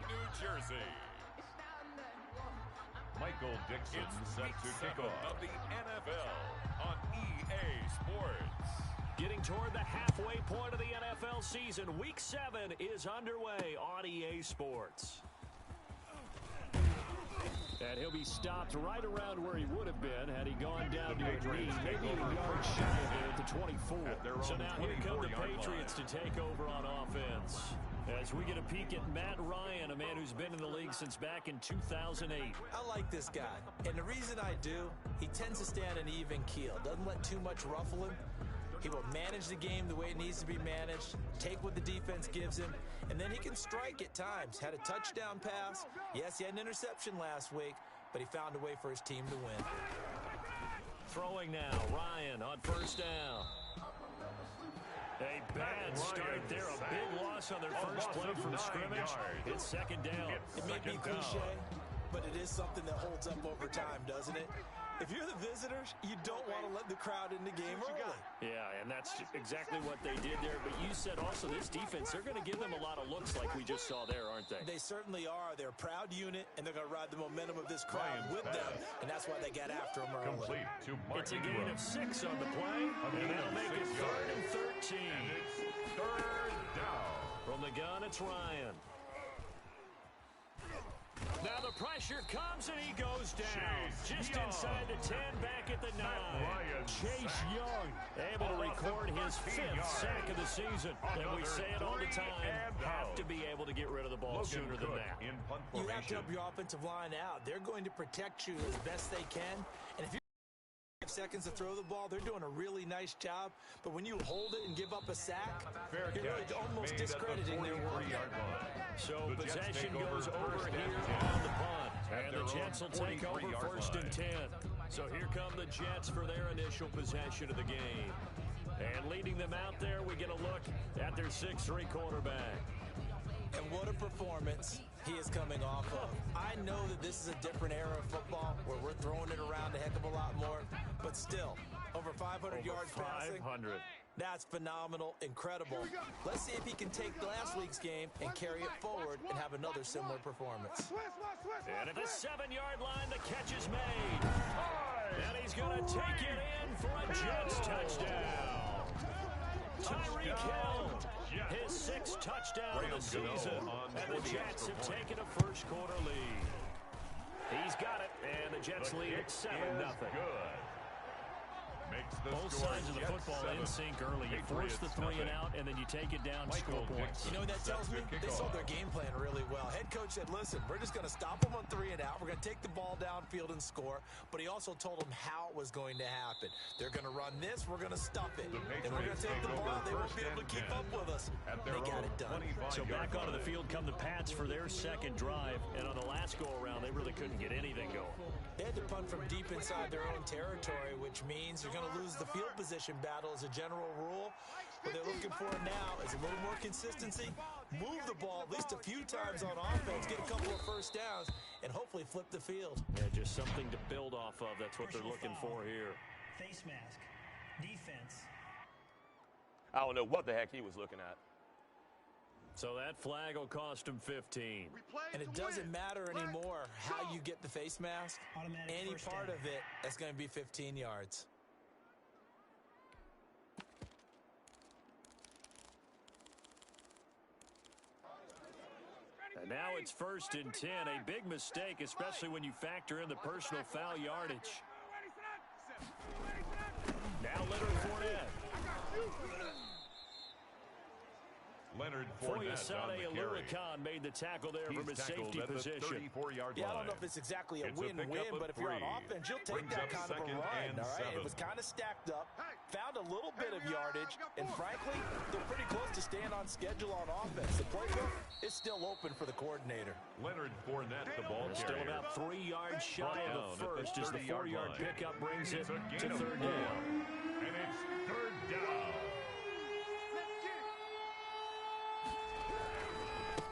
New Jersey. Michael Dixon set to kick off. Of the NFL on EA Sports. Getting toward the halfway point of the NFL season, Week 7 is underway on EA Sports. And he'll be stopped right around where he would have been had he gone down to a knee, maybe a yard shy of it at the 24. So now here come the Patriots to take over on offense. As we get a peek at Matt Ryan, a man who's been in the league since back in 2008. I like this guy, and the reason I do, he tends to stay on an even keel, doesn't let too much ruffle him. He will manage the game the way it needs to be managed, take what the defense gives him, and then he can strike at times. Had a touchdown pass. Yes, he had an interception last week, but he found a way for his team to win. Throwing now, Ryan on first down. A bad start there, a big loss on their first play from scrimmage. It's second down. It may be cliche, but it is something that holds up over time, doesn't it? If you're the visitors, you don't want to let the crowd in the game early. Yeah, and that's exactly what they did there. But you said also this defense, they're going to give them a lot of looks like we just saw there, aren't they? They certainly are. They're a proud unit, and they're going to ride the momentum of this crowd with them, and that's why they got after them early. Complete to Martin. It's a gain of 6 on the play, and that'll make it 3rd and 13. And it's 3rd down. From the gun, it's Ryan. Now the pressure comes and he goes down. Just inside the 10, back at the 9. Chase Young able to record his 5th sack of the season. And we say it all the time, have to be able to get rid of the ball sooner than that. You have to help your offensive line out. They're going to protect you as best they can. And if you 5 seconds to throw the ball, they're doing a really nice job. But when you hold it and give up a sack, you're really almost discrediting their work. So possession goes over here on the punt. And the Jets will take over 1st and 10. So here come the Jets for their initial possession of the game. And leading them out there, we get a look at their 6'3" quarterback. And what a performance he is coming off of. I know that this is a different era of football where we're throwing it around a heck of a lot more, but still, over 500 yards passing. 500. That's phenomenal, incredible. Let's see if he can take last week's game and carry it forward and have another similar performance. And at the 7-yard line, the catch is made. And he's going to take it in for a Jets touchdown. Tyreek Hill, his 6th touchdown of the season. And the Jets have taken a first-quarter lead. He's got it, and the Jets lead at 7-0. Both sides of the football in sync early. You force the 3 and out, and then you take it down, score points. You know what that tells me? They saw their game plan really well. Head coach said, listen, we're just going to stop them on 3 and out. We're going to take the ball downfield and score. But he also told them how it was going to happen. They're going to run this. We're going to stop it. And we're going to take the ball. They won't be able to keep up with us. They got it done. So back onto the field come the Pats for their 2nd drive. And on the last go-around, they really couldn't get anything going. They had to punt from deep inside their own territory, which means you're going to lose the field position battle as a general rule. What they're looking for now is a little more consistency, move the ball at least a few times on offense, get a couple of first downs, and hopefully flip the field. Yeah, just something to build off of. That's what they're looking for here. Face mask. Defense. I don't know what the heck he was looking at. So that flag will cost him 15. And it doesn't matter anymore how you get the face mask. Any part of it, that's going to be 15 yards. And now it's 1st and 10. A big mistake, especially when you factor in the personal foul yardage. Now Leonard Fournette. Leonard Fournette on the carry. Aluakon made the tackle there from his safety position. Yeah, I don't know if it's exactly a win-win, but if you're on offense, you'll take that kind of a run, all right? It was kind of stacked up, found a little bit of yardage, and frankly, they're pretty close to staying on schedule on offense. The playbook is still open for the coordinator. Leonard Fournette, the ball carrier. Still about 3 yards shy of the first as the 4-yard pickup brings it to 3rd down. And it's 3rd down.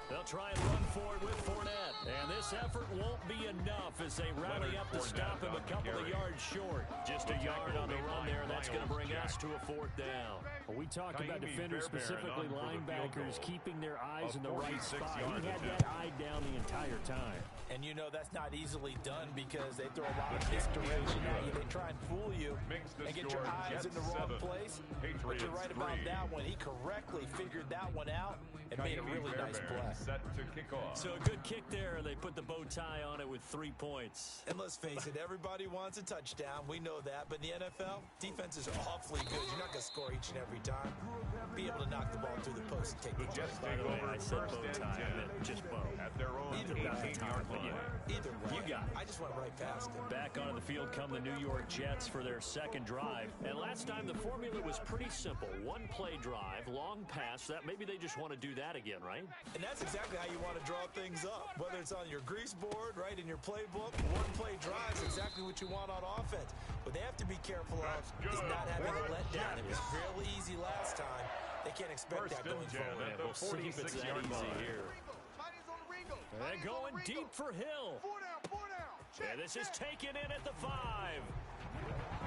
They'll try and run for it with Fournette. And this effort won't be enough as they rally up to stop him a couple of yards short. Just a yard on the run there, and that's going to bring us to a 4th down. Well, we talk about defenders, specifically linebackers, keeping their eyes in the right spot. He had that eye down the entire time. And you know that's not easily done because they throw a lot of misdirection at you. They try and fool you and get your eyes in the wrong place. But you're right about that one. He correctly figured that one out and made a really nice play. Set to kick off. So a good kick there, and they put the bow tie on it with 3 points. And let's face it, everybody wants a touchdown. We know that. But in the NFL, defense is awfully good. You're not going to score each and every time. Be able to knock the ball through the post and take the Jets By take the way, over I said first bow and tie. 10 I meant just bow. at their own Either 18-yard line. Either way. You got it. I just went right past it. Back onto the field come the New York Jets for their second drive. And last time the formula was pretty simple. 1-play drive, long pass. That maybe they just want to do that again, right? And that's exactly how you want to draw things up. Whether it's on your grease board, right, in your playbook, 1-play drive is exactly what you want on offense. What they have to be careful of is not having a letdown. It was fairly easy last time. They can't expect that going forward. We'll see if it's that easy here. They're going deep for Hill. And this is taken in at the 5.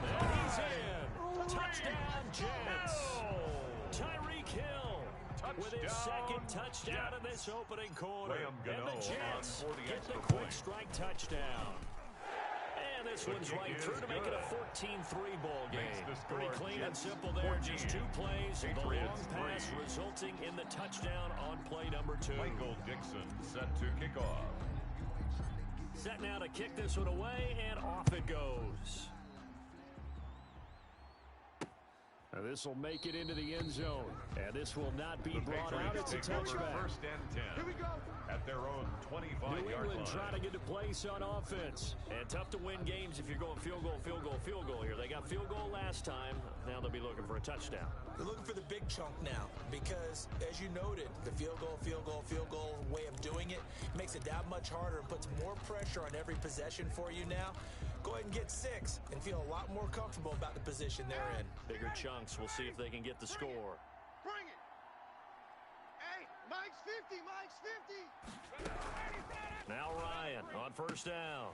And he's in. Touchdown, Jets. Tyreek Hill with his second touchdown in this opening quarter. And the Jets get the quick strike touchdown. And this one's right through to make it a 14-3 ball game. Pretty clean and simple there. Just 2 plays. The long pass resulting in the touchdown on play number 2. Michael Dixon set to kick off. Set now to kick this one away, and off it goes. Now this will make it into the end zone, and this will not be brought out. It's a touchback. First and 10. Here we go. At their own 25-yard New England trying to get to place on offense. And tough to win games if you're going field goal, field goal, field goal here. They got field goal last time. Now they'll be looking for a touchdown. They're looking for the big chunk now because, as you noted, the field goal way of doing it makes it that much harder and puts more pressure on every possession for you now. Go ahead and get 6 and feel a lot more comfortable about the position they're in. Bigger chunks. We'll see if they can get the score. Bring it. Hey, Mike's 50, Mike's 50. Now Ryan on first down.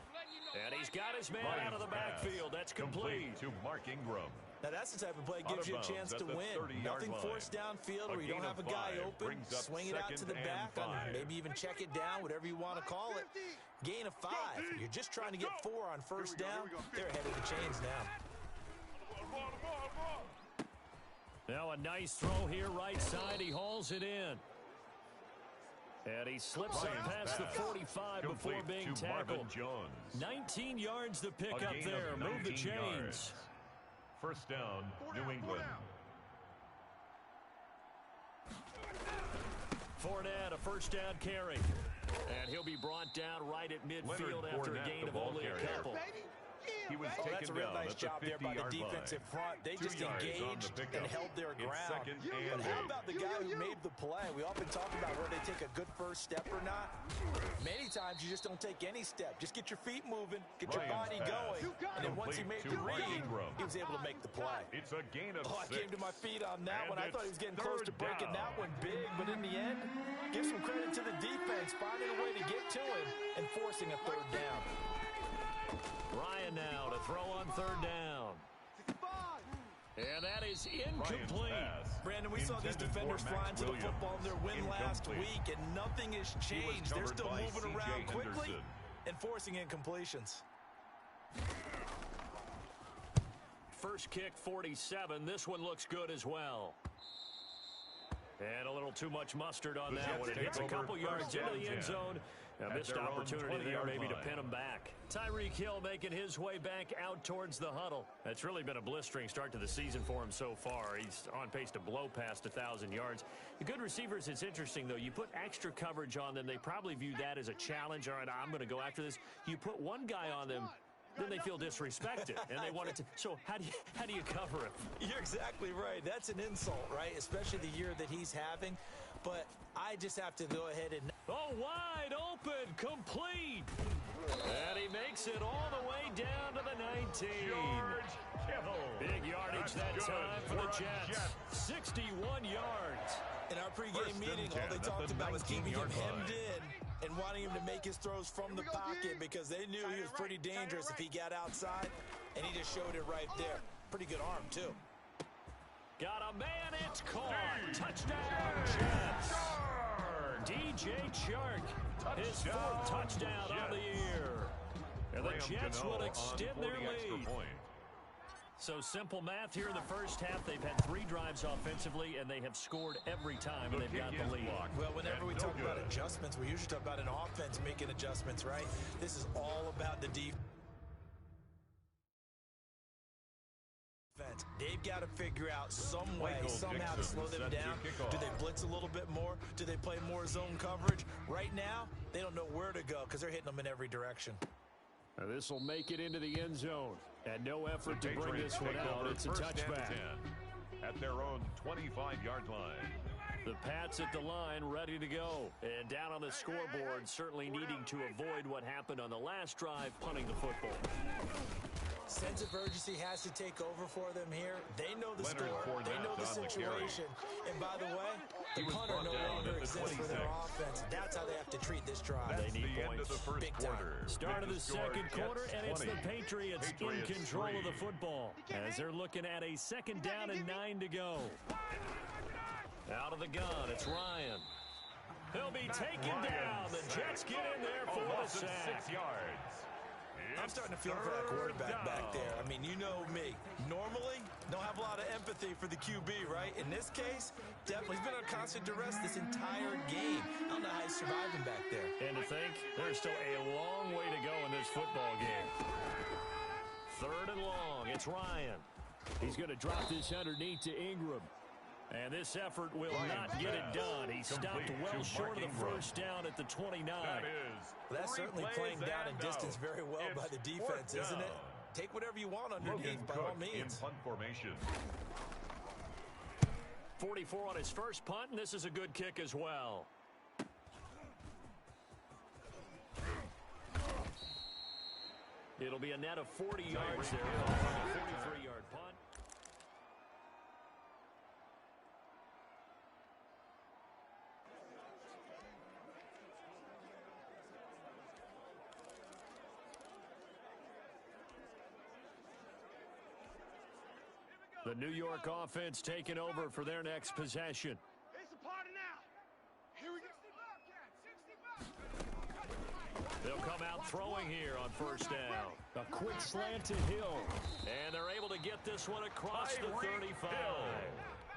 And he's got his man out of the backfield. That's complete. To Mark Ingram. Now, that's the type of play that gives you a chance to win. Nothing forced downfield where you don't have a guy open. Swing it out to the back, maybe even check it down, whatever you want to call it. Gain of 5. You're just trying to get 4 on first down. They're ahead of the chains now. Now a nice throw here, right side. He hauls it in. And he slips up past the 45 before being tackled. 19 yards to pick up there. Move the chains. First down, New England. Fournette, a first down carry. And he'll be brought down right at midfield after a gain of only a couple. He was that's a real nice job there by the defensive front. They just engaged and held their ground. But how about the guy who made the play? We often talk about where they take a good first step or not. Many times you just don't take any step. Just get your feet moving, get your body going. And then once he made the read, he was able to make the play. It's a gain of 6. I came to my feet on that one. I thought he was getting close to breaking that one big. But in the end, give some credit to the defense, finding a way to get to him and forcing a 3rd down. Ryan now to throw on 3rd down. And that is incomplete. Brandon, we saw these defenders flying to the football in their win last week, and nothing has changed. They're still moving around quickly and forcing incompletions. First kick, 47. This one looks good as well. And a little too much mustard on that one. It hits a couple yards into the end zone. A missed opportunity there maybe to pin him back. Tyreek Hill making his way back out towards the huddle. It's really been a blistering start to the season for him so far. He's on pace to blow past 1,000 yards. The good receivers, it's interesting, though. You put extra coverage on them. They probably view that as a challenge. All right, I'm going to go after this. You put one guy on them, then they feel disrespected, and they want it to. So how do you cover him? You're exactly right. That's an insult, right? Especially the year that he's having. But I just have to go ahead and. Oh, wide open, complete. And he makes it all the way down to the 19. Big yardage that time for the Jets. 61 yards. In our pregame meeting, all they talked about was keeping him hemmed in and wanting him to make his throws from the pocket because they knew he was pretty dangerous if he got outside, and he just showed it right there. Pretty good arm, too. Got a man, it's caught. Touchdown, Jets. DJ Chark, his fourth touchdown on the year. And the Jets will extend their lead. So simple math here in the first half. They've had 3 drives offensively, and they have scored every time, and they've got the lead. Well, whenever we talk about adjustments, we usually talk about an offense making adjustments, right? This is all about the defense. They've got to figure out some way, somehow to slow them down. Do they blitz a little bit more? Do they play more zone coverage? Right now, they don't know where to go because they're hitting them in every direction. Now this will make it into the end zone. And no effort to bring this one out. It's a touchback. At their own 25-yard line. The Pats at the line, ready to go. And down on the scoreboard, certainly needing to avoid what happened on the last drive, punting the football. Sense of urgency has to take over for them here. They know the score. They know the situation. And by the way, the punter no longer exists for their offense. That's how they have to treat this drive. They need points. Big time. Start of the second quarter, and it's the Patriots in control of the football as they're looking at a second down and 9 to go. Out of the gun, it's Ryan. He'll be taken down. The Jets get in there for the sack. 6 yards. I'm starting to feel for that quarterback back there. I mean, you know me. Normally, don't have a lot of empathy for the QB, right? In this case, definitely. He's been on constant duress this entire game. I don't know how he's surviving back there. And to think, there's still a long way to go in this football game. 3rd and long. It's Ryan. He's going to drop this underneath to Ingram. And this effort will not get it done. He stopped well short of the first down at the 29. That's certainly playing down in distance very well by the defense, isn't it? Take whatever you want underneath by all means. Punt formation. 44 on his first punt, and this is a good kick as well. It'll be a net of 40 yards there on a 43-yard punt. The New York offense taking over for their next possession. It's a party now. Here we go. They'll come out throwing here on first down. A quick slant to Hill. And they're able to get this one across the 35.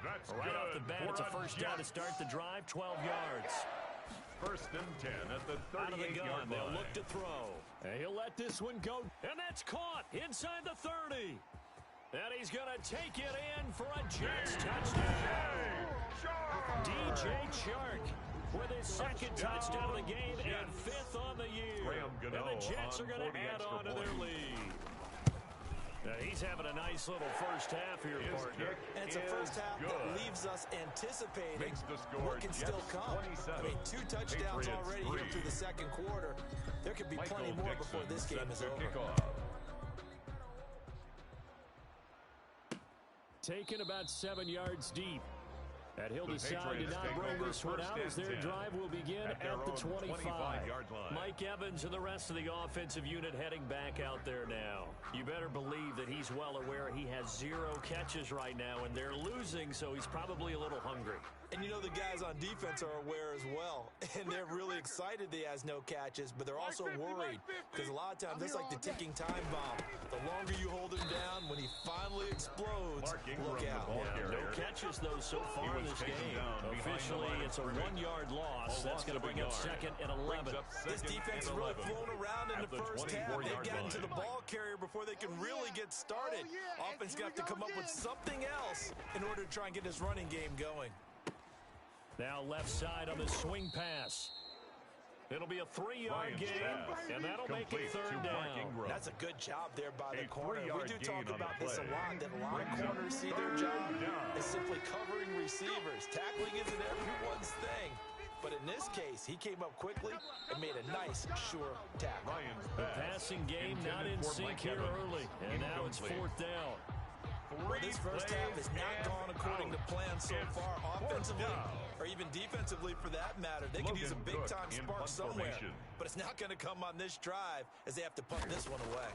That's right off the bat, it's a first down to start the drive, 12 yards. 1st and 10 at the 38-yard line. They'll look to throw. And he'll let this one go. And that's caught inside the 30. And he's going to take it in for a Jets touchdown. DJ Chark with his second touchdown of the game and 5th on the year. And the Jets are going to add on to their lead. Now he's having a nice little first half here, partner. And it's a first half that leaves us anticipating what can still come. I mean, 2 touchdowns already here through the second quarter. There could be plenty more before this game is over. Taken about 7 yards deep. And he'll decide to not bring this one out as their drive will begin at the 25-yard line. Mike Evans and the rest of the offensive unit heading back out there now. You better believe that he's well aware he has 0 catches right now, and they're losing, so he's probably a little hungry. And you know the guys on defense are aware as well. And they're really excited that he has no catches, but they're also worried. Because a lot of times, that's like the ticking time bomb. The longer you hold him down, when he finally explodes, look out. Yeah, no catches, though, so far in this game. Officially, it's a 1-yard loss. That's going to bring up 2nd and 11. This defense has really flown around in the first half. They've gotten to the ball carrier before they can really get started. Offense got to come up with something else in order to try and get this running game going. Now left side on the swing pass. It'll be a 3-yard gain, and that'll make it 3rd down. That's a good job there by the corner. We do talk about this a lot, that a lot of corners see their job as simply covering receivers. Tackling isn't everyone's thing. But in this case, he came up quickly and made a nice, sure tackle. The passing game not in sync here early, and now it's 4th down. Well, this first half has not gone according to plan so far, offensively or even defensively for that matter. They could use a big-time spark somewhere, but it's not going to come on this drive as they have to punt this one away.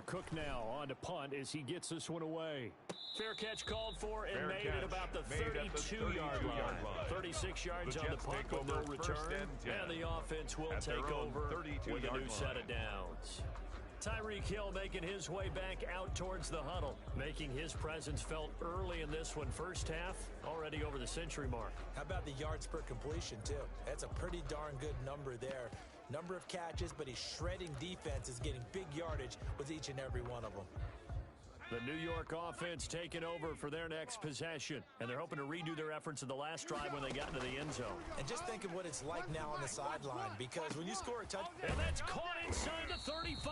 Cook now on to punt as he gets this one away. Fair catch called for and made at about the 32-yard line. 36 yards on the punt with no return. And the offense will take over with a new set of downs. Tyreek Hill making his way back out towards the huddle, making his presence felt early in this one. First half, already over the century mark. How about the yards per completion, too? That's a pretty darn good number there. Number of catches, but he's shredding defenses, getting big yardage with each and every one of them. The New York offense taking over for their next possession, and they're hoping to redo their efforts in the last drive when they got into the end zone. And just think of what it's like now on the sideline, because when you score a touchdown... And that's caught inside the 35.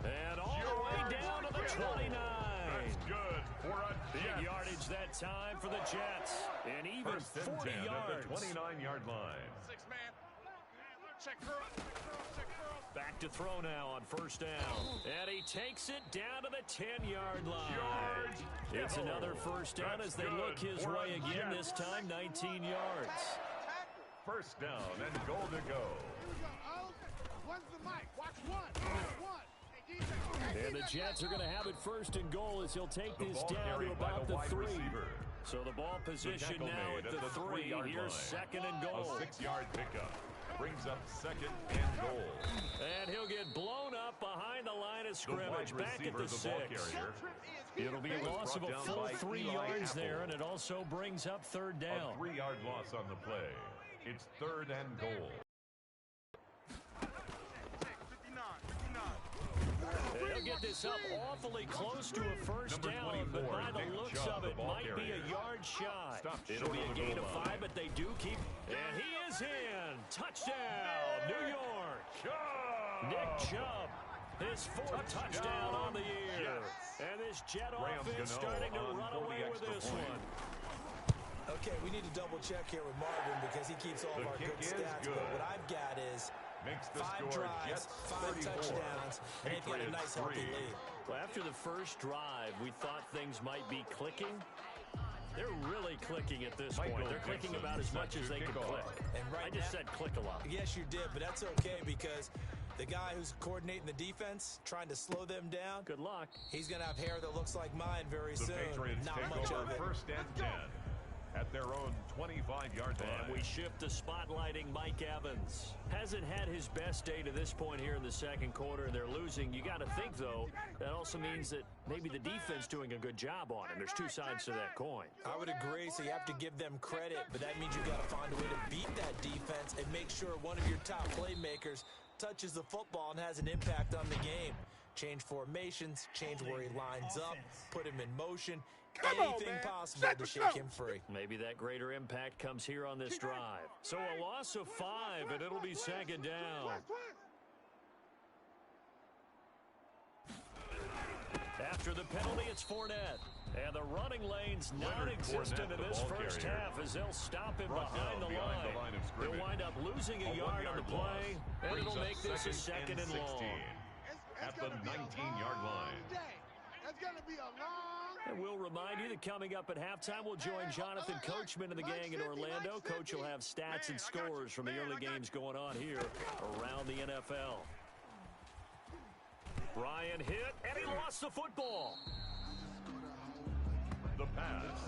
And all the way down to the 29. That's good for a Big yardage that time for the Jets. And even 40 yards. At the 29-yard line. Six-man. Check curl. Back to throw now on first down. And he takes it down to the 10-yard line. It's another first down as they look his way again, this time 19 yards. First down and goal to go. When's the mic? Watch one. And the Jets are going to have it first and goal as he'll take this down to about the 3. So the ball position now at the 3. Here's second and goal. A 6-yard pickup brings up second and goal. And he'll get blown up behind the line of scrimmage, back at the 6. It'll be a loss of a full 3 yards there, and it also brings up third down. A 3-yard loss on the play. It's third and goal. They'll get this up awfully close to a first down, but by the looks of it, might be a yard shy. It'll be a gain of 5, but they do keep. And he is in. Touchdown, New York. Nick Chubb, his 4th touchdown on the year. And this Jet offense starting to run away with this one. Okay, we need to double check here with Marvin because he keeps all of our good stats. But what I've got is 5 drives, 5 touchdowns, and they've got a nice healthy lead. Well, after the first drive, we thought things might be clicking. They're really clicking at this point. They're clicking about as much as they can click. And I just said click a lot. Yes, you did, but that's okay because the guy who's coordinating the defense, trying to slow them down. Good luck. He's going to have hair that looks like mine very soon. The Patriots Not take much over of it. first and 10 at their own 25-yard line. And we shift to spotlighting Mike Evans. Hasn't had his best day to this point here in the second quarter, and they're losing. You got to think, though, that also means that maybe the defense doing a good job on him. There's two sides to that coin. I would agree, so you have to give them credit, but that means you got to find a way to beat that defense and make sure one of your top playmakers touches the football and has an impact on the game. Change formations, change where he lines up, put him in motion. Anything possible to shake him free. Maybe that greater impact comes here on this drive. So a loss of 5, and it'll be second down. After the penalty, it's Fournette. And the running lane's non-existent in this first half as they'll stop him behind the line. He'll wind up losing a yard on the play, and it'll make this a second and long. At the 19-yard line. That's going to be a long... And we'll remind you that coming up at halftime, we'll join Jonathan Coachman and the gang in Orlando. Coach will have stats and scores from the early games going on here around the NFL. Ryan hit, and he lost the football. The pass.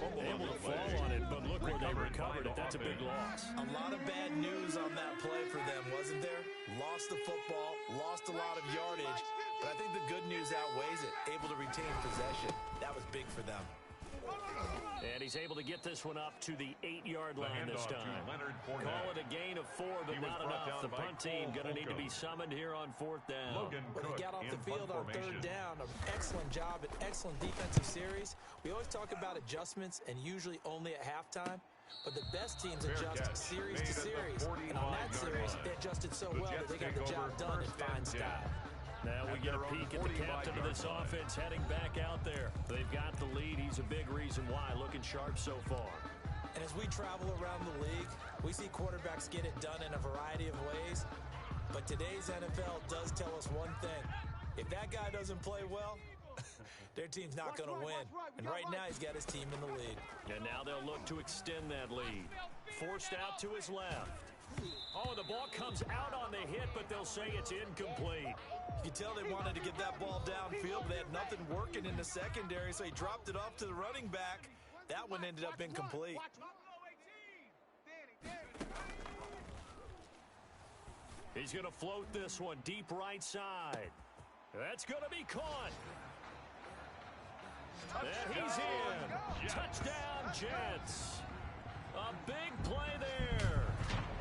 Able to fall on it, but look where they recovered it. That's a big loss. A lot of bad news on that play for them, wasn't there? Lost the football, lost a lot of yardage, but I think the good news outweighs it. Able to retain possession. That was big for them. And he's able to get this one up to the 8-yard line this time. Call it a gain of 4, but not enough. The punt team going to need to be summoned here on 4th down. Well, he got off the field on 3rd down. An excellent job, an excellent defensive series. We always talk about adjustments, and usually only at halftime. But the best teams adjust series to series. And on that series, they adjusted so well that they got the job done in fine style. Now we get a peek at the captain of this offense heading back out there. They've got the lead. He's a big reason why. Looking sharp so far. And as we travel around the league, we see quarterbacks get it done in a variety of ways. But today's NFL does tell us one thing. If that guy doesn't play well, their team's not going to win. And right now, he's got his team in the lead. And now they'll look to extend that lead. Forced out to his left. Oh, the ball comes out on the hit, but they'll say it's incomplete. You can tell they wanted to get that ball downfield, but they had nothing working in the secondary, so he dropped it off to the running back. That one ended up incomplete. He's going to float this one deep right side. That's going to be caught. And he's in. Touchdown, Jets. A big play there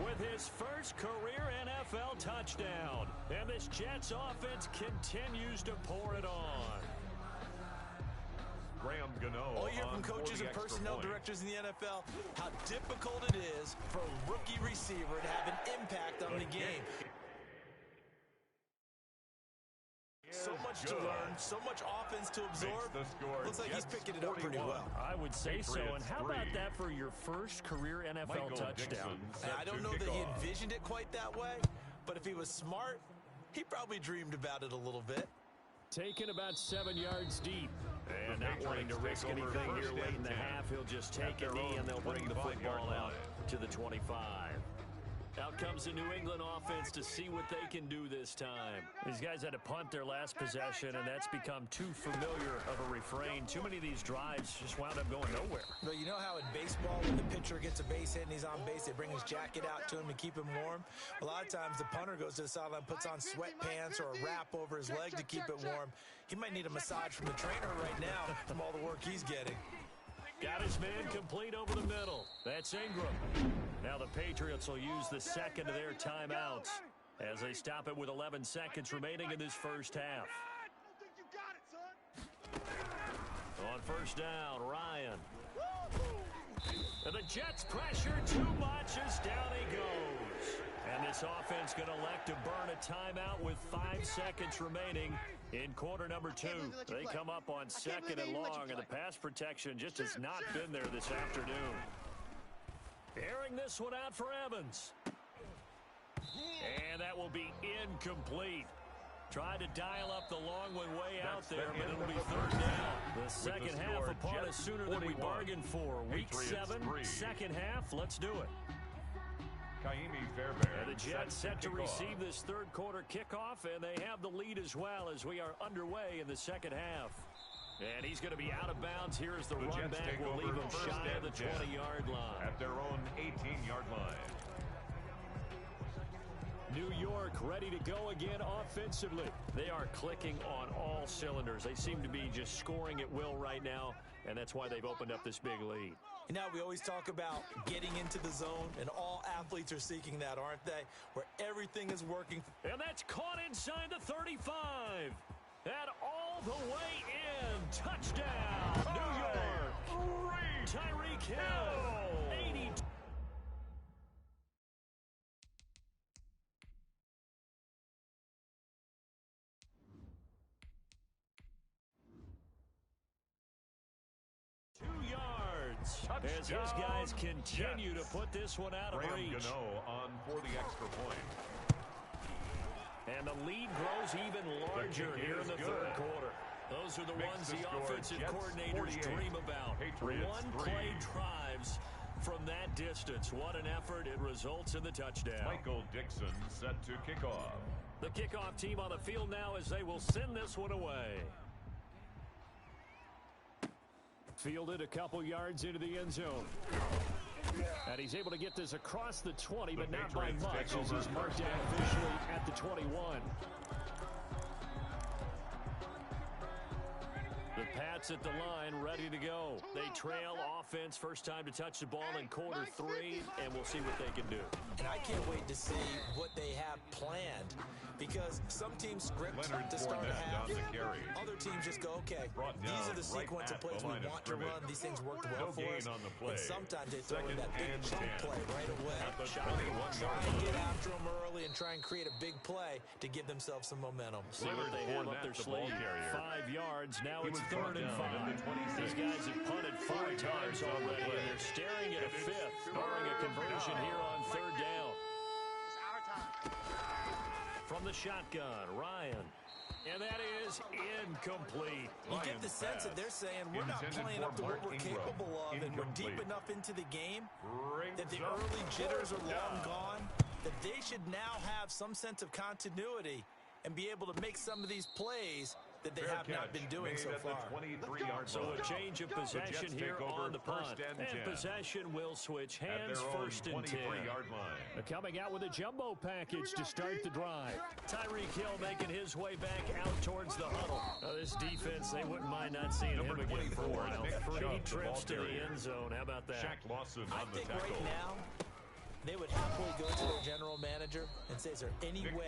with his first career NFL touchdown. And this Jets offense continues to pour it on. Graham Gano. All you hear from coaches and personnel directors in the NFL, how difficult it is for a rookie receiver to have an impact on the game. So much to learn, so much offense to absorb. Looks like he's picking it up pretty well. I would say so. And how about that for your first career NFL touchdown? I don't know that he envisioned it quite that way, but if he was smart, he probably dreamed about it a little bit. Taken about 7 yards deep. And not wanting to risk anything here late in the half, he'll just take a knee and they'll bring the football out to the 25. Out comes the New England offense to see what they can do this time. These guys had to punt their last possession, and that's become too familiar of a refrain. Too many of these drives just wound up going nowhere. But you know how in baseball, when the pitcher gets a base hit and he's on base, they bring his jacket out to him to keep him warm? A lot of times the punter goes to the sideline, puts on sweatpants or a wrap over his leg to keep it warm. He might need a massage from the trainer right now from all the work he's getting. Got his man complete over the middle. That's Ingram. Now the Patriots will use the second of their timeouts as they stop it with 11 seconds remaining in this first half. On first down, Ryan. And the Jets pressure too much as down he goes. And this offense going to elect to burn a timeout with 5 seconds remaining in quarter number 2. They come up on second and long, and the pass protection just has not been there this afternoon. Airing this one out for Evans. And that will be incomplete. Tried to dial up the long one way out there, but it'll be third down. The second half upon us sooner than we bargained for. Week 7, second half, let's do it. And the Jets set to receive this third quarter kickoff, and they have the lead as well as we are underway in the second half. And he's going to be out of bounds here as the run back will leave him shy of the 20-yard line. At their own 18-yard line. New York ready to go again offensively. They are clicking on all cylinders. They seem to be just scoring at will right now, and that's why they've opened up this big lead. You know, we always talk about getting into the zone, and all athletes are seeking that, aren't they? Where everything is working. And that's caught inside the 35. And all the way in. Touchdown, New York. Tyreek Hill. 82. As his guys continue to put this one out of reach. Gano on for the extra point. And the lead grows even larger here in the third quarter. Those are the ones the offensive coordinators dream about. One-play drives from that distance. What an effort. It results in the touchdown. Michael Dixon set to kick off. The kickoff team on the field now as they will send this one away. Fielded a couple yards into the end zone. And he's able to get this across the 20, but not by much as he's marked down officially at the 21. The Pats at the line, ready to go. They trail offense, first time to touch the ball in quarter 3, and we'll see what they can do. And I can't wait to see what they have planned, because some teams script to start a half. Other teams just go, okay, these are the sequence of plays we want to run. These things worked well for us. And sometimes they throw in that big chunk play right away. Try and get after them early and try and create a big play to give themselves some momentum. See what they have up their sleeve. 5 yards. Now it's 3rd and 5. These guys have punted 4 times already, and they're staring at a 5th, barring a conversion here on 3rd down. From From the shotgun, Ryan. And that is incomplete. You get the sense that they're saying we're not playing up to what we're capable of, and we're deep enough into the game that the early jitters are long gone, that they should now have some sense of continuity and be able to make some of these plays that they have not been doing so far. So a change of possession here on the punt. And possession will switch hands, 1st and 10. Coming out with a jumbo package to start the drive. Tyreek Hill making his way back out towards the huddle. Now this defense, they wouldn't mind not seeing him again for a while. 3 trips to the end zone. How about that? I think right now, they would happily go to their general manager and say, is there any way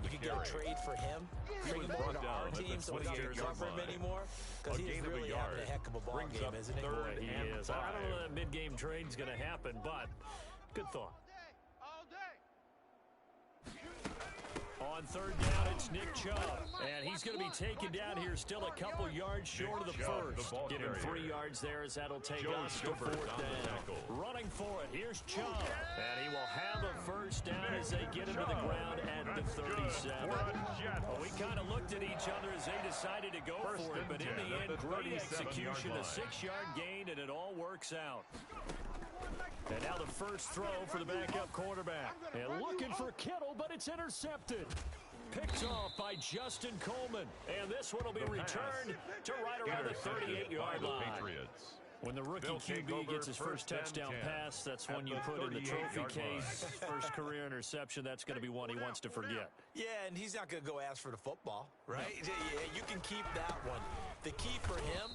you could get a trade for him? Bring him over to our team so we don't cover him anymore? Because he is really having a heck of a ball game, isn't he? Boy, he is. I don't know that mid-game trade's going to happen, but good thought. All day. On 3rd down, it's Nick Chubb. And he's going to be taken down here still a couple yards short of the first. Get him 3 yards there as that'll take us to 4th down. Running for it, here's Chubb. And he will have a 1st down as they get him to the ground at the 37. Well, we kind of looked at each other as they decided to go for it, but in the end, great execution, a 6-yard gain, and it all works out. And now the first throw for the backup quarterback. And looking for Kittle, but it's intercepted. Picked off by Justin Coleman. And this one will be returned to right around the 38-yard line. When the rookie QB gets his first touchdown pass, that's one you put in the trophy case. First career interception, that's going to be one he wants to forget. Yeah, and he's not going to go ask for the football, right? Yeah, you can keep that one. The key for him,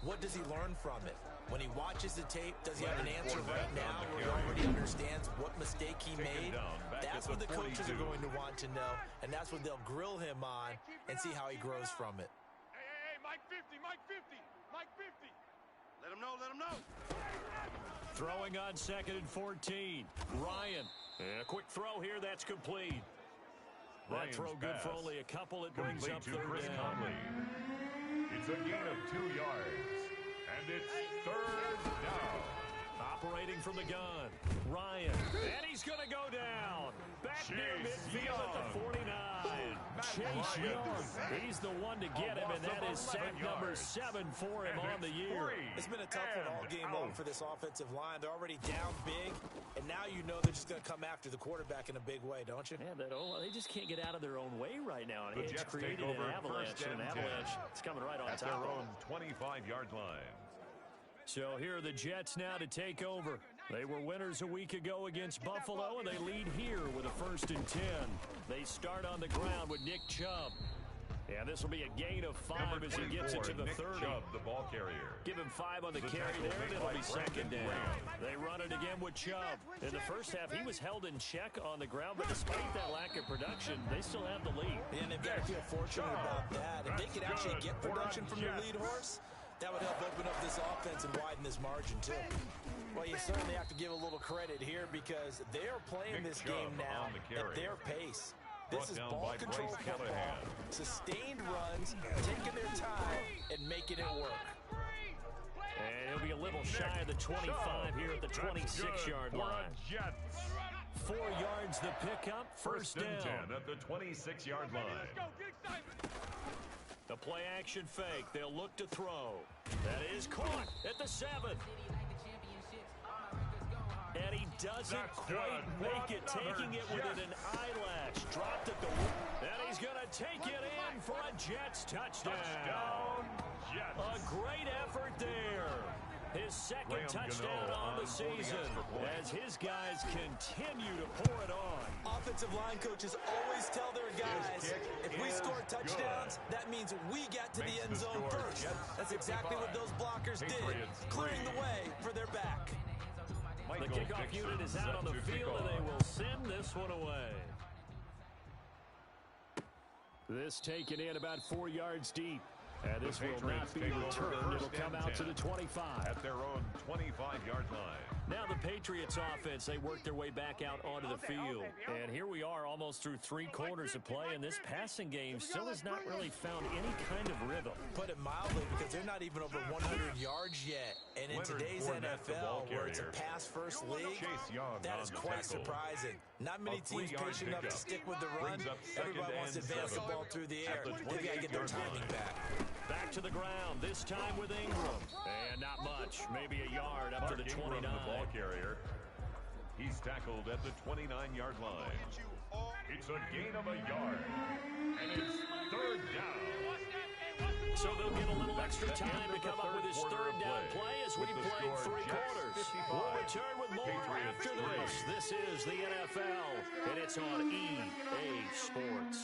what does he learn from it? When he watches the tape, does he have an answer right now where he already understands what mistake he made? That's what the coaches are going to want to know, and that's what they'll grill him on and see how he grows from it. Hey, Mike 50, Mike 50, Mike 50. Let him know, let him know. Throwing on 2nd and 14. Ryan. And a quick throw here, that's complete. That throw good for only a couple. It brings up 3rd down. It's a gain of 2 yards. And it's 3rd down. Operating from the gun. Ryan. And he's going to go down. Back near midfield at the 49. Chase Young. He's the one to get him, and that is sack number 7 for him on the year. It's been a tough one all game long for this offensive line. They're already down big, and now you know they're just going to come after the quarterback in a big way, don't you? Yeah, they just can't get out of their own way right now. And it's created an avalanche, and an avalanche is coming right on top their of own 25-yard line. So here are the Jets now to take over. They were winners a week ago against Buffalo, and they lead here with a 1st and 10. They start on the ground with Nick Chubb. Yeah, this will be a gain of 5 as he gets it to the 30. Chubb, the ball carrier. Give him 5 on the carry there, and it'll be 2nd down. They run it again with Chubb. In the first half, he was held in check on the ground, but despite that lack of production, they still have the lead. And they've got to feel fortunate about that. If they could actually get production from their lead horse, that would help open up this offense and widen this margin, too. Well, you certainly have to give a little credit here because they are playing this game now at their pace. This is ball control football, sustained runs, taking their time, and making it work. And he'll be a little shy of the 25 here at the 26-yard line. 4 yards the pickup, 1st down. 10 at the 26-yard line. The play action fake. They'll look to throw. That is caught at the 7. And he doesn't quite make it, taking it within an eyelash. Dropped at the and he's going to take it in for a Jets touchdown. A great effort there. His 2nd touchdown on the season as his guys continue to pour it on. Offensive line coaches always tell their guys, if we score touchdowns, that means we get to the end zone first. That's exactly what those blockers did, clearing the way for their back. The kickoff unit is out on the field, and they will send this one away. This taken in about 4 yards deep. And this will not be returned. It'll come out to the 25. At their own 25-yard line. Now the Patriots offense, they work their way back out onto the field. And here we are almost through 3 quarters of play, and this passing game still has not really found any kind of rhythm. Put it mildly, because they're not even over 100 yards yet. And in today's NFL, where it's a pass-first league, that is quite surprising. Not many teams patient enough to stick with the run. Everybody wants to advance the ball through the air. They've got to get their timing back. Back to the ground, this time with Ingram. And not much, maybe a yard up to the 29. The ball carrier. He's tackled at the 29-yard line. It's a gain of a yard. And it's 3rd down. So they'll get a little extra time to come up with his 3rd down play as we played 3 quarters. We'll return with more after this. This is the NFL, and it's on EA Sports.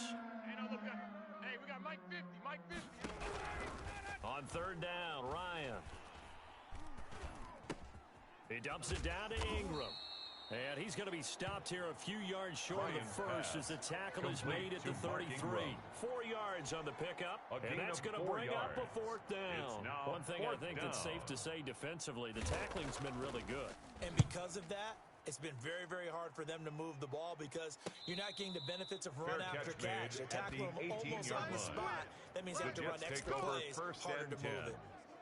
Hey, we got Mike 50, Mike 50. On 3rd down, Ryan. He dumps it down to Ingram. And he's going to be stopped here a few yards short of the first as the tackle is made at the 33. 4 yards on the pickup, and that's going to bring up a 4th down. One thing I think that's safe to say defensively, the tackling's been really good. And because of that, it's been very, very hard for them to move the ball because you're not getting the benefits of run after catch. They're tackling them almost on the spot. That means they have to run extra plays, harder to move it.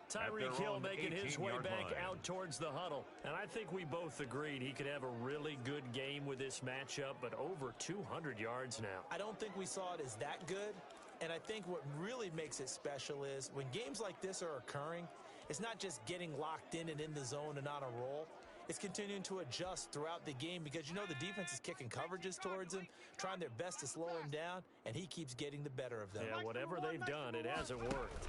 Tyreek Hill making his way back out towards the huddle. And I think we both agreed he could have a really good game with this matchup, but over 200 yards now. I don't think we saw it as that good. And I think what really makes it special is when games like this are occurring, it's not just getting locked in and in the zone and on a roll. It's continuing to adjust throughout the game because, you know, the defense is kicking coverages towards him, trying their best to slow him down, and he keeps getting the better of them. Yeah, whatever they've done, it hasn't worked.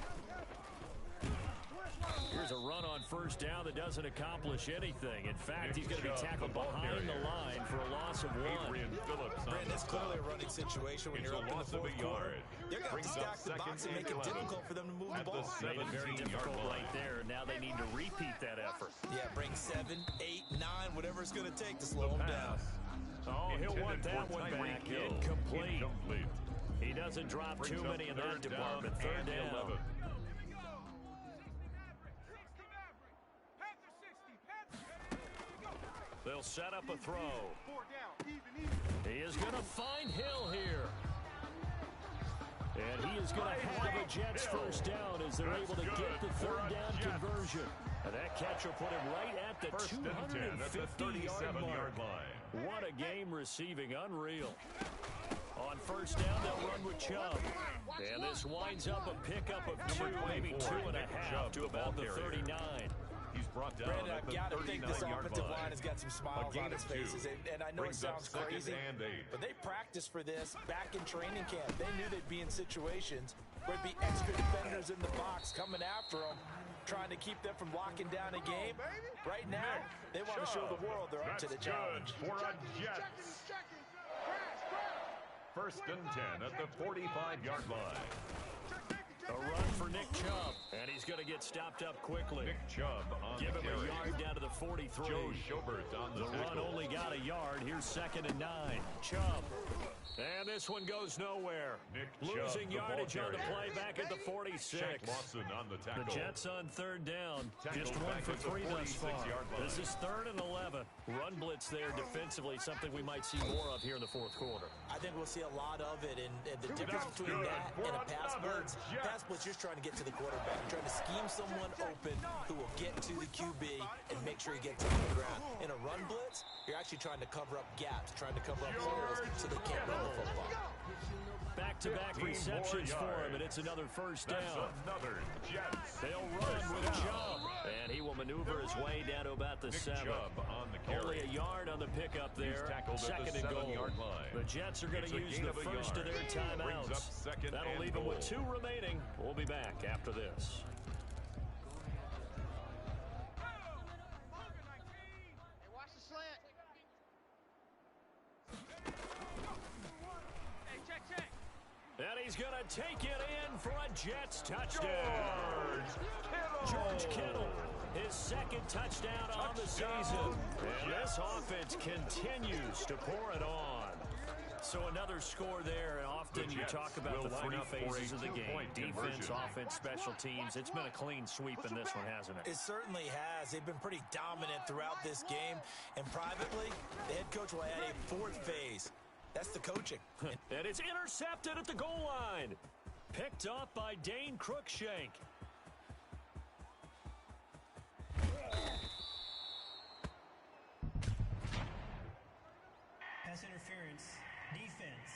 Here's a run on 1st down that doesn't accomplish anything. In fact, he's going to be tackled behind the line for a loss of 1. Brandon, it's clearly a running situation when you're up in the 4th quarter. They're going to have to stack the box and make it difficult for them to move the ball. Made it very difficult right there. Now they need to repeat that effort. Yeah, bring 7, 8, 9, whatever it's going to take to slow him down. Oh, he'll want that one back. Incomplete. He doesn't drop too many in that department. 3rd down. They'll set up a throw. He is going to find Hill here. And he is going to have a Jets 1st down as they're able to get the 3rd down conversion. And that catch will put him right at the 250-yard line. What a game receiving. Unreal. On 1st down, they'll run with Chubb. And this winds up a pickup of 2, maybe 2.5 to about the 39. He's brought down. Brandon, I've got to think this offensive line has got some smiles on its faces. And I know it sounds crazy, but they practiced for this back in training camp. They knew they'd be in situations where there'd be extra defenders in the box coming after them, trying to keep them from locking down a game. Right now, they want to show the world they're up to the challenge. For a Jets. 1st and 10 at the 45-yard line. A run for Nick Chubb, and he's going to get stopped up quickly. Nick Chubb on Give him carry. a yard down to the 43. Joe Schobert on the run only got a yard. Here's 2nd and 9. Chubb. And this one goes nowhere. Losing yardage on the play back at the 46. Shaq Lawson on the tackle. The Jets on 3rd down. Just 1 for 3 thus far. This is 3rd and 11. Run blitz there defensively, something we might see more of here in the 4th quarter. I think we'll see a lot of it, and the difference between that and a pass blitz, you're just trying to get to the quarterback. You're trying to scheme someone open who will get to the QB and make sure he gets to the ground. In a run blitz, you're actually trying to cover up gaps, trying to cover up holes so they can't run the football. Back-to-back receptions for him, and it's another 1st down. They'll run with Chubb, and he will maneuver his way down to about the 7. Only a yard on the pickup there. 2nd and goal. The Jets are going to use the first of their timeouts. That'll leave them with 2 remaining. We'll be back after this. And he's going to take it in for a Jets touchdown. George Kittle, his 2nd touchdown on the season. And this offense continues to pour it on. So another score there, and often you talk about the three phases of the game. Defense, offense, special teams. It's been a clean sweep in this one, hasn't it? It certainly has. They've been pretty dominant throughout this game. And privately, the head coach will add a fourth phase. That's the coaching. And it's intercepted at the goal line. Picked up by Dane Cruikshank. Pass interference. Defense.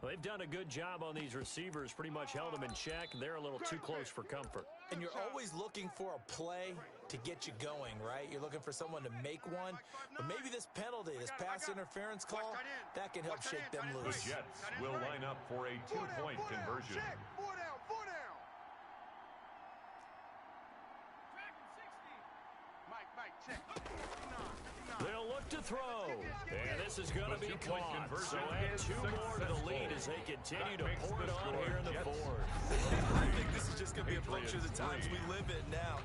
Well, they've done a good job on these receivers, pretty much held them in check. They're a little too close for comfort. And you're always looking for a play to get you going, right? You're looking for someone to make one. But maybe this penalty, this pass interference call, that can help shake them loose. The Jets will line up for a two-point conversion. Four down. Mike, check. They'll look to throw. And this is going to be caught. So add two more to the lead as they continue to pour it on here in the fourth. I think this is just going to be a function of the times we live in now.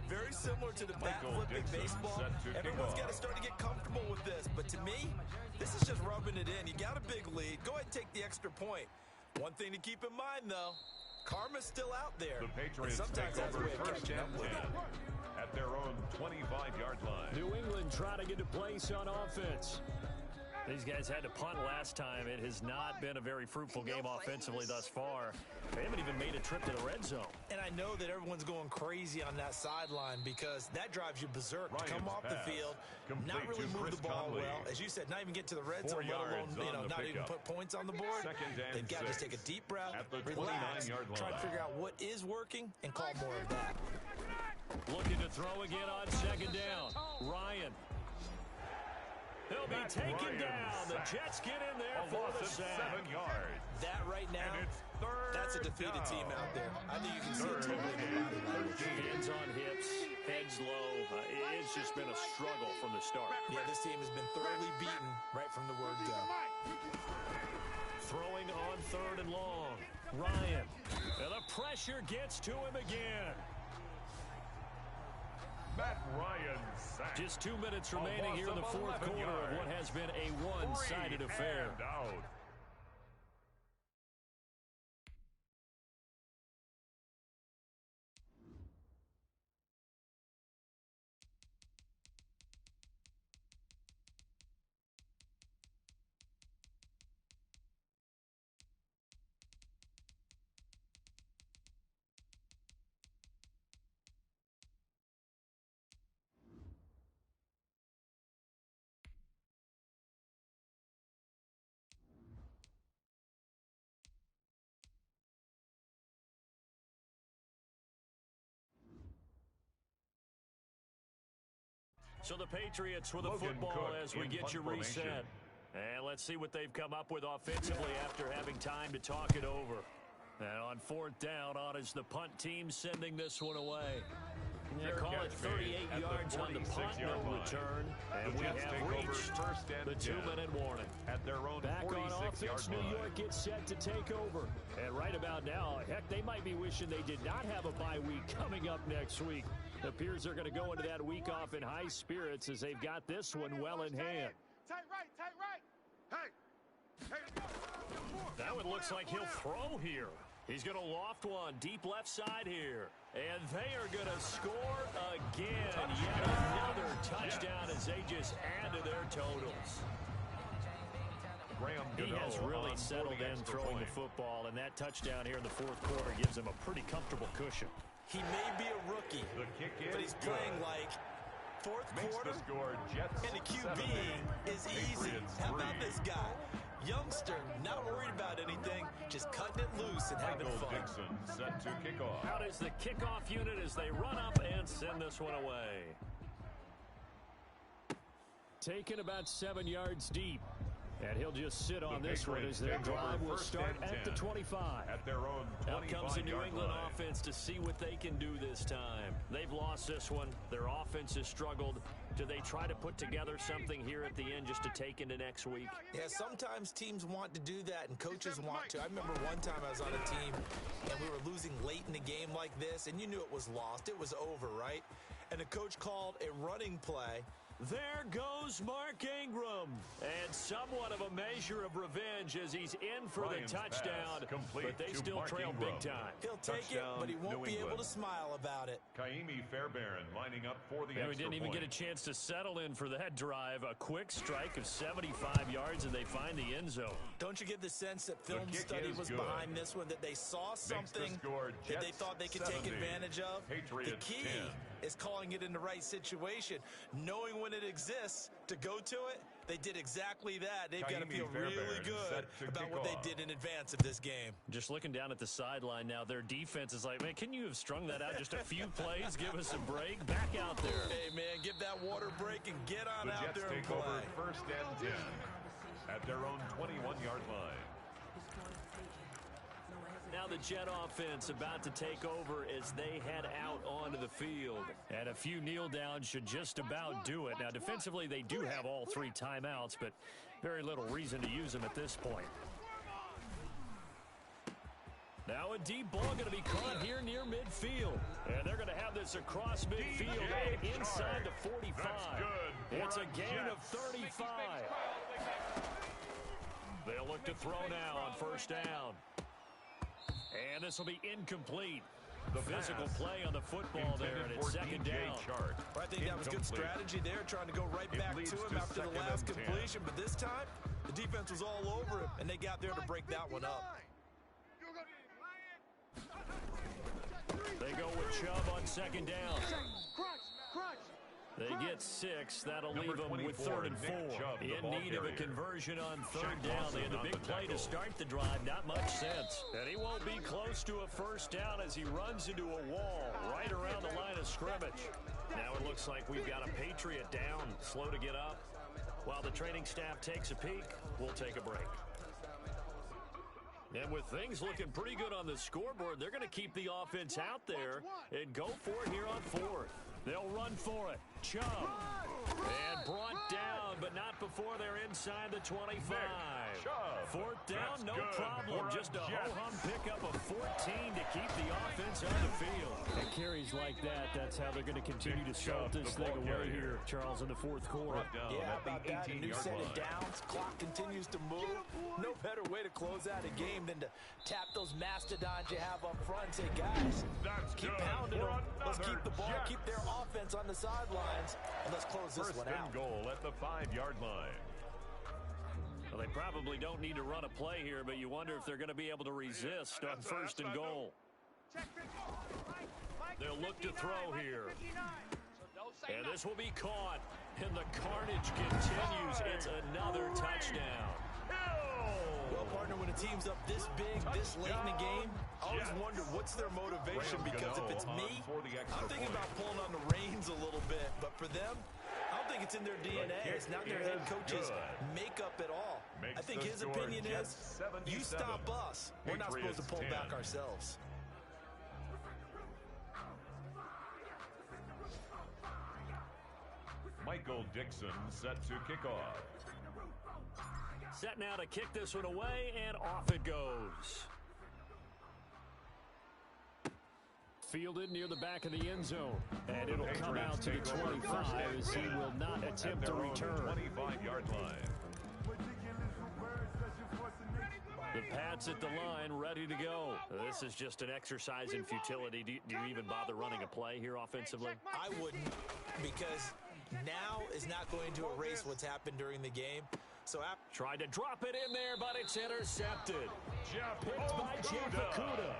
Very similar to the bat-flipping baseball. Everyone's got to start to get comfortable with this. But to me, this is just rubbing it in. You got a big lead. Go ahead and take the extra point. One thing to keep in mind, though, karma's still out there. The Patriots take over first and 10 at their own 25-yard line. New England trying to get a place on offense. These guys had to punt last time. It has not been a very fruitful game offensively thus far. They haven't even made a trip to the red zone. And I know that everyone's going crazy on that sideline because that drives you berserk. To come off the field, not really move the ball well. As you said, not even get to the red zone, let alone not even put points on the board. They've got to just take a deep breath, relax, try to figure out what is working, and call more of that. Looking to throw again on second down. Ryan. He'll be taken down. The Jets get in there for the sack. 7 yards. That right now, that's a defeated team out there. I think you can see it totally in the body language. Hands on hips, heads low. It's just been a struggle from the start. Yeah, this team has been thoroughly beaten right from the word go. Throwing on third and long. Ryan. And the pressure gets to him again. Matt Ryan sacked. Just 2 minutes remaining here in the fourth quarter of what has been a one-sided affair. Out. So the Patriots with the football as we get you reset. And let's see what they've come up with offensively after having time to talk it over. And on fourth down, on is the punt team sending this one away. They call it 38 yards on the punt, no return. And we have reached the 2-minute warning. At their own back on offense, New York gets set to take over. And right about now, heck, they might be wishing they did not have a bye week coming up next week. It appears they're going to go into that week off in high spirits as they've got this one well in hand. Tight right. Hey. That one looks like he'll throw here. He's going to loft one deep left side here. And they are going to score again. Yet another touchdown as they just add to their totals. He has really settled in throwing the football, and that touchdown here in the fourth quarter gives him a pretty comfortable cushion. He may be a rookie, but he's playing like fourth quarter, and the QB is easy. How about this guy? Youngster, not worried about anything, just cutting it loose and having fun. Dixon set to kick off. Out is the kickoff unit as they run up and send this one away. Taken about 7 yards deep. And he'll just sit on this one as their drive will start at the 25. At their own 25-yard Out comes the New England offense to see what they can do this time. They've lost this one. Their offense has struggled. Do they try to put together something here at the end just to take into next week? Yeah, sometimes teams want to do that and coaches want to. I remember one time I was on a team and we were losing late in the game like this, and you knew it was lost. It was over, right? And the coach called a running play There goes Mark Ingram. And somewhat of a measure of revenge as he's in for Ryan's the touchdown. But they still Mark trail Ingram. big time. He'll take Touchdown, it, but he won't New be able England. to smile about it. Kaimi Fairbairn lining up for the And we extra didn't even point. get a chance to settle in for that drive. A quick strike of 75 yards, and they find the end zone. Don't you get the sense that film kick study is was good. behind this one, that they saw Makes the something score that they Jets thought they could take 70, advantage of? The Patriots key 10. is calling it in the right situation, knowing when it exists to go to it. They did exactly that. They've got to Kaimi feel really Fairbairn good set to about kick what off. they did in advance of this game. Just looking down at the sideline now, their defense is like, man, can you have strung that out just a few plays? Give us a break. Back out there. Hey, man, give that water break and get on The out Jets there and take play. over first and 10 at their own 21-yard line. Now the Jet offense about to take over as they head out onto the field. And a few kneel downs should just about do it. Now defensively they do have all 3 timeouts, but very little reason to use them at this point. Now a deep ball going to be caught here near midfield. And they're going to have this across midfield and inside the 45. That's good. It's a We're on gain of Jets. 35. They'll look to throw now on first down. And this will be incomplete. The physical pass play on the football there, and it's second down. Chark. I think that was good strategy there, trying to go right back leads to him to after the second last and 10. completion. But this time, the defense was all over him, and they got there to break that one up. They go with Chubb on second down. They get 6. That'll Number leave them with 24, 3rd and 4. Nick Chubb, the In ball need of a carrier. conversion on third Shaq down. They had Lawson a on big the play to tackle. start the drive. Not much sense. And he won't be close to a first down as he runs into a wall right around the line of scrimmage. Now it looks like we've got a Patriot down, slow to get up. While the training staff takes a peek, we'll take a break. And with things looking pretty good on the scoreboard, they're going to keep the offense out there and go for it here on 4th. They'll run for it. Chubb. And brought down, but not before they're inside the 25. Chubb. 4th down, That's no good problem. for Just a Jets. ho-hum pickup of 14 to keep the offense on the field. And carries like that, that's how they're going to continue to start Chubb, this the thing ball away carrier. here, Charles, in the 4th quarter. Brought down Yeah, at about the that. A new 18-yard set of line. downs. Clock continues to move. No better way to close out a game than to tap those mastodons you have up front and say, guys, That's keep good pounding for them. Let's another keep the ball, Jets. keep their offense on the sidelines, and let's close this First one out. and goal at the 5-yard line. Well, they probably don't need to run a play here, but you wonder if they're going to be able to resist on first and goal. They'll look to throw here. And this will be caught. And the carnage continues. It's another touchdown. Well, partner, when a team's up this big, this late in the game, I always Jets. wonder what's their motivation, Ram because if Gano it's on me, for the extra I'm thinking point. about pulling on the reins a little bit. But for them, I don't think it's in their DNA. kick It's not in their head is coach's good. makeup at all. Makes I think the his score opinion Jets is, 77. you stop us. We're not supposed to pull Patriots back 10. ourselves. Michael Dixon set to kick off. Set now to kick this one away, and off it goes. Fielded near the back of the end zone. And it'll come out to the 25 as he will not attempt to return. 25-yard line. The Pats at the line, ready to go. This is just an exercise in futility. Do you even bother running a play here offensively? I wouldn't, because now is not going to erase what's happened during the game. So Tried to drop it in there, but it's intercepted. Jeff Picked by Jeff Okudah.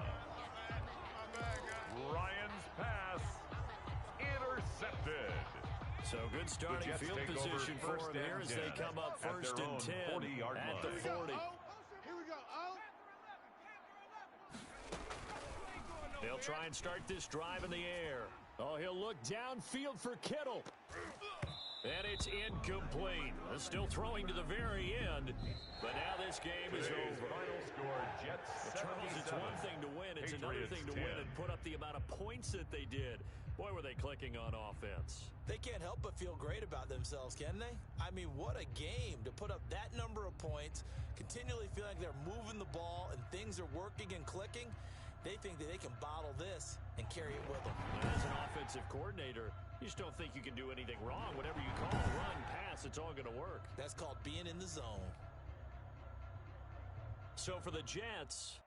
Ryan's pass intercepted. So good starting Jets field take over position for first them and here as they 10 come up at first their and own 10 40-yard at the line. 40. They'll try and start this drive in the air. Oh, he'll look downfield for Kittle. And it's incomplete. Still throwing to the very end. But now this game is Today's over. final score, Jets Charles, it's 77. one thing to win. It's another Patriots thing to 10. win and put up the amount of points that they did. Boy, were they clicking on offense. they can't help but feel great about themselves, can they? I mean, what a game to put up that number of points, continually feel like they're moving the ball and things are working and clicking. They think that they can bottle this and carry it with them. As an offensive coordinator, You just don't think you can do anything wrong. Whatever you call run, pass, it's all going to work. That's called being in the zone. So for the Jets,